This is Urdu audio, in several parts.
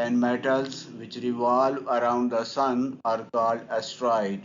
and metals which revolve around the sun are called asteroid।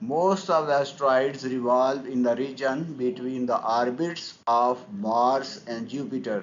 Most of the asteroids revolve in the region between the orbits of Mars and Jupiter।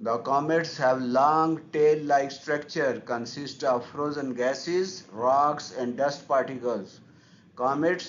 The comets have long tail-like structure consist of frozen gases, rocks and dust particles। Comets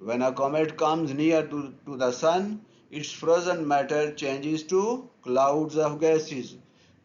When a comet comes near to the sun, its frozen matter changes to clouds of gases।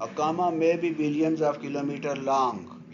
A comma may be billions of kilometer long।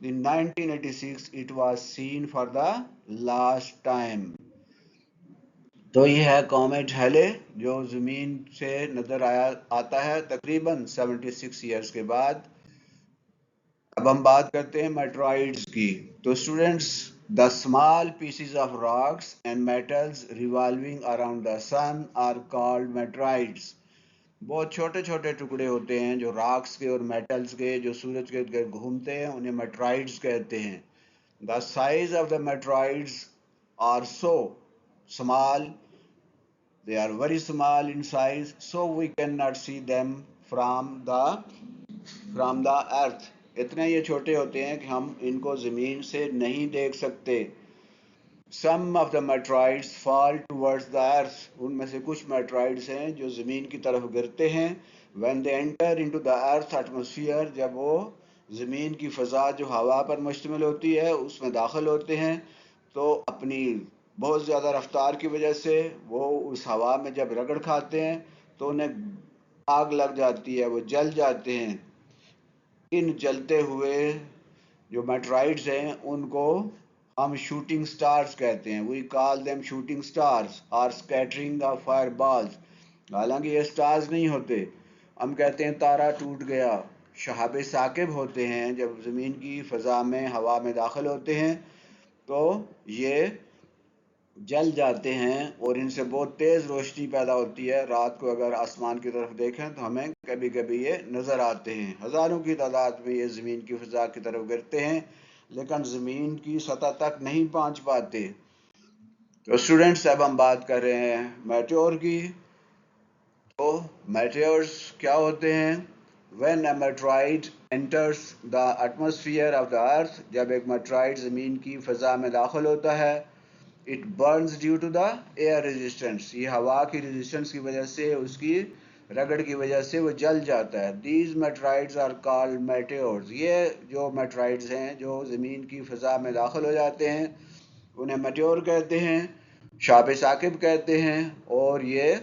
In 1986 it was seen for the last time. تو یہ ہے کومیٹ ہیلے جو زمین سے نظر آتا ہے تقریباً 76 ایئرس کے بعد. اب ہم بات کرتے ہیں میٹرائڈز کی. تو students, the small pieces of rocks and metals revolving around the sun are called meteoroids. بہت چھوٹے چھوٹے ٹکڑے ہوتے ہیں جو راکس کے اور میٹلز کے جو سورج کے ارد گھومتے ہیں، انہیں میٹرائڈز کہتے ہیں. The size of the meteoroids are so small. They are very small in size, so we cannot see them from the earth. اتنے یہ چھوٹے ہوتے ہیں کہ ہم ان کو زمین سے نہیں دیکھ سکتے. Some of the meteorites fall towards the earth. ان میں سے کچھ میٹرائڈز ہیں جو زمین کی طرف گرتے ہیں. When they enter into the earth atmosphere, جب وہ زمین کی فضا جو ہوا پر مشتمل ہوتی ہے اس میں داخل ہوتے ہیں، تو اپنی بہت زیادہ رفتار کی وجہ سے وہ اس ہوا میں جب رگڑ کھاتے ہیں تو انہیں آگ لگ جاتی ہے، وہ جل جاتے ہیں. ان جلتے ہوئے جو میٹرائڈز ہیں ان کو ہم شوٹنگ سٹارز کہتے ہیں. وی کال دیم شوٹنگ سٹارز اور اسکیٹرنگ آف فائر بالز. حالانکہ یہ سٹارز نہیں ہوتے. ہم کہتے ہیں تارا ٹوٹ گیا. شہاب ثاقب ہوتے ہیں جب زمین کی فضا میں ہوا میں داخل ہوتے ہیں تو یہ جل جاتے ہیں اور ان سے بہت تیز روشنی پیدا ہوتی ہے. رات کو اگر آسمان کی طرف دیکھیں تو ہمیں کبھی کبھی یہ نظر آتے ہیں. ہزاروں کی تعداد میں یہ زمین کی فضا کی طرف گرتے ہیں لیکن زمین کی سطح تک نہیں پہنچ پاتے. تو اسٹوڈنٹس، اب ہم بات کر رہے ہیں میٹیور کی. تو میٹیورز کیا ہوتے ہیں؟ When a meteorite enters the atmosphere of the earth, جب ایک میٹرائٹ زمین کی فضا میں داخل ہوتا ہے، it burns due to the air resistance. یہ ہوا کی ریزسٹنس کی وجہ سے، اس کی رگڑ کی وجہ سے وہ جل جاتا ہے. These meteorites are called meteors. یہ جو میٹرائٹس ہیں جو زمین کی فضا میں داخل ہو جاتے ہیں انہیں میٹیور کہتے ہیں، شہاب ثاقب کہتے ہیں، اور یہ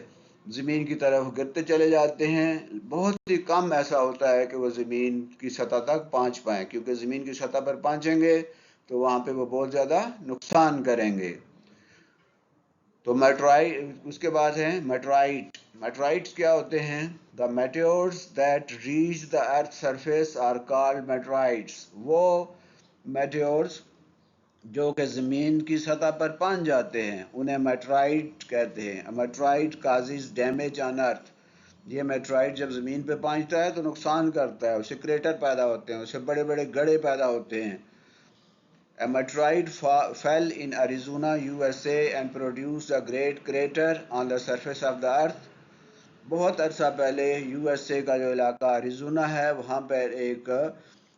زمین کی طرف گرتے چلے جاتے ہیں. بہت ہی کم ایسا ہوتا ہے کہ وہ زمین کی سطح تک پہنچ پائیں، کیونکہ زمین کی سطح پر پہنچیں گے تو وہاں پہ وہ بہت زیادہ نقصان کریں گے. تو میٹرائٹ، اس کے بعد ہیں میٹرائٹ. میٹرائٹس کیا ہوتے ہیں؟ The meteors that reach the earth surface are called meteorites. وہ میٹیورز جو کہ زمین کی سطح پر پہنچ جاتے ہیں انہیں میٹرائٹ کہتے ہیں. میٹرائٹ کازز ڈیمیج آن ارتھ. یہ میٹرائٹ جب زمین پہ پہنچتا ہے تو نقصان کرتا ہے، اسے کریٹر پیدا ہوتے ہیں، اسے بڑے بڑے گڑھے پیدا ہوتے ہیں. A meteorite fell in Arizona, USA and produced a great crater on the surface of the earth. بہت عرصہ پہلے یو ایس اے کا جو علاقہ اریزونا ہے وہاں پر ایک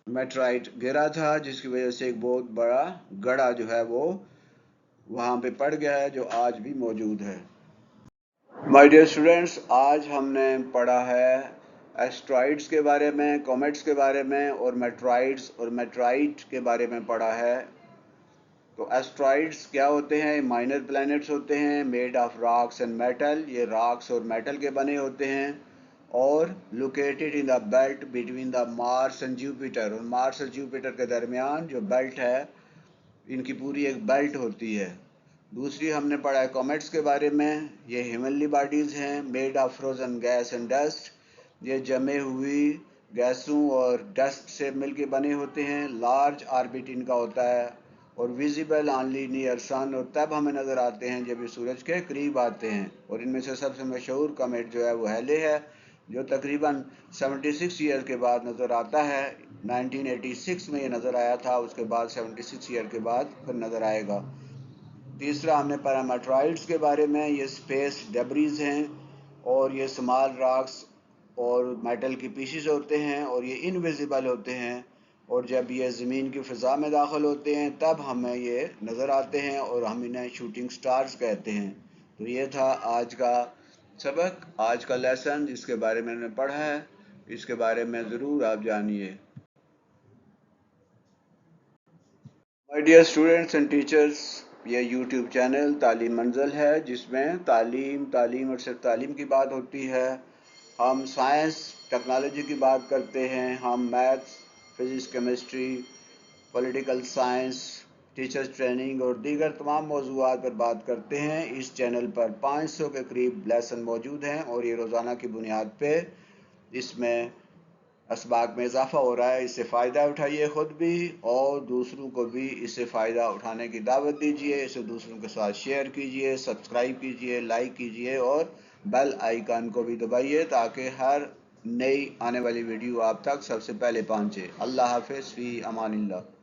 میٹرائٹ گرا تھا جس کی وجہ سے ایک بہت بڑا گڑھا جو ہے وہ وہاں پہ پڑ گیا ہے جو آج بھی موجود ہے. مائی ڈیئر اسٹوڈینٹس، آج ہم نے پڑھا ہے ایسٹرائڈس کے بارے میں، کومیٹس کے بارے میں، اور میٹرائڈس اور میٹرائٹ کے بارے میں پڑھا ہے. تو ایسٹرائڈس کیا ہوتے ہیں؟ مائنر پلانٹس ہوتے ہیں، made of rocks and metal. یہ راکس اور میٹل کے بنے ہوتے ہیں اور located in the belt between the Mars and Jupiter. اور مارس اور جوپیٹر کے درمیان جو بیلٹ ہے، ان کی پوری ایک بیلٹ ہوتی ہے. دوسری ہم نے پڑھا ہے کومیٹس کے بارے میں. یہ ہیونلی باڈیز ہیں، made of frozen gas and dust. یہ جمے ہوئی گیسوں اور ڈسٹ سے مل کے بنے ہوتے ہیں. لارج آربٹ ان کا ہوتا ہے اور ویزیبل آنلی نیئر سن. اور تب ہمیں نظر آتے ہیں جب یہ سورج کے قریب آتے ہیں. اور ان میں سے سب سے مشہور کومیٹ جو ہے وہ ہیلے ہے جو تقریباً 76 ایئر کے بعد نظر آتا ہے. 1986 میں یہ نظر آیا تھا، اس کے بعد 76 ایئر کے بعد پھر نظر آئے گا. تیسرا ہم نے پڑھا میٹرائٹس کے بارے میں. یہ اسپیس ڈبریز ہیں اور یہ سمال راکس اور میٹل کی پیسز ہوتے ہیں اور یہ انویزیبل ہوتے ہیں، اور جب یہ زمین کی فضا میں داخل ہوتے ہیں تب ہمیں یہ نظر آتے ہیں اور ہم انہیں شوٹنگ سٹارز کہتے ہیں. تو یہ تھا آج کا سبق، آج کا لیسن جس کے بارے میں ہم نے پڑھا ہے. اس کے بارے میں ضرور آپ جانیے. My dear students and teachers, یہ یوٹیوب چینل تعلیم منزل ہے جس میں تعلیم اور صرف تعلیم کی بات ہوتی ہے. ہم سائنس ٹیکنالوجی کی بات کرتے ہیں، ہم maths, physics, chemistry, political science, teachers training اور دیگر تمام موضوعات پر بات کرتے ہیں۔ اس چینل پر 500 کے قریب لیسن موجود ہیں اور یہ روزانہ کی بنیاد پہ اس میں اسباق میں اضافہ ہو رہا ہے۔ اس سے فائدہ اٹھائیے خود بھی اور دوسروں کو بھی اس سے فائدہ اٹھانے کی دعوت دیجیے، اسے دوسروں کے ساتھ شیئر کیجیے، سبسکرائب کیجیے، لائک کیجیے اور بیل آئیکن کو بھی دبائیے تاکہ ہر نئی آنے والی ویڈیو آپ تک سب سے پہلے پہنچے۔ اللہ حافظ، فی امان اللہ۔